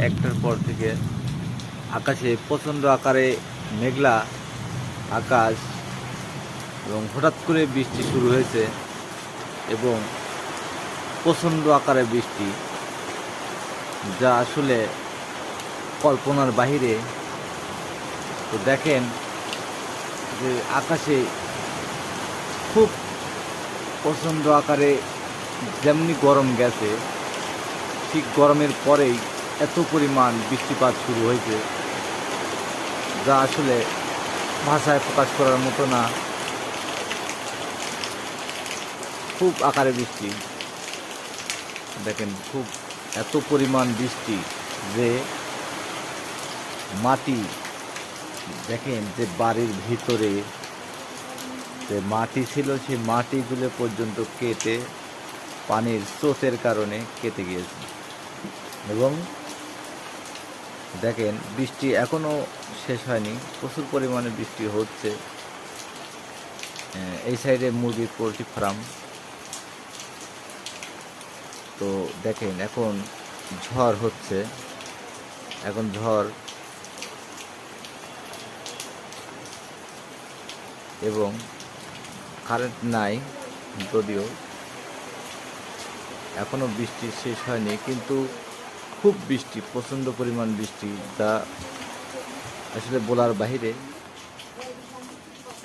একটার পর থেকে আকাশে প্রচণ্ড আকারে মেঘলা আকাশ এবং হঠাৎ করে বৃষ্টি শুরু হয়েছে এবং প্রচণ্ড আকারে বৃষ্টি, যা আসলে কল্পনার বাহিরে। তো দেখেন যে আকাশে খুব প্রচণ্ড আকারে যেমনি গরম গেছে, ঠিক গরমের পরেই এত পরিমাণ বৃষ্টিপাত শুরু হয়েছে, যা আসলে ভাষায় প্রকাশ করার মতো না। খুব আকারে বৃষ্টি, দেখেন খুব এত পরিমাণ বৃষ্টি যে মাটি, দেখেন যে বাড়ির ভিতরে যে মাটি ছিল সেই মাটিগুলো পর্যন্ত কেটে পানির স্রোতের কারণে কেটে গিয়েছে। এবং দেখেন বৃষ্টি এখনও শেষ হয়নি, প্রচুর পরিমাণে বৃষ্টি হচ্ছে। এই সাইডে মুরগির পোলট্রি ফার্ম। তো দেখেন এখন ঝড় হচ্ছে, এখন ঝড় এবং কারেন্ট নাই, যদিও এখনও বৃষ্টি শেষ হয়নি, কিন্তু খুব বৃষ্টি, প্রচণ্ড পরিমাণ বৃষ্টি, যা আসলে বলার বাহিরে।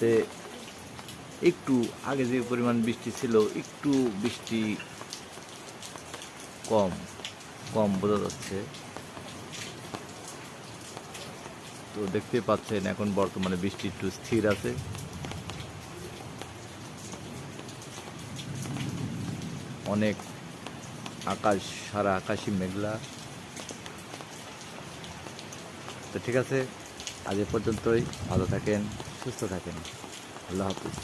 তে একটু আগে যে পরিমাণ বৃষ্টি ছিল, একটু বৃষ্টি কম কম বোঝা যাচ্ছে। তো দেখতে পাচ্ছেন এখন বর্তমানে বৃষ্টি একটু স্থির আছে। অনেক আকাশ, সারা আকাশই মেঘলা। তো ঠিক আছে, আজ এ পর্যন্তই। ভালো থাকেন, সুস্থ থাকেন। আল্লাহ হাফিজ।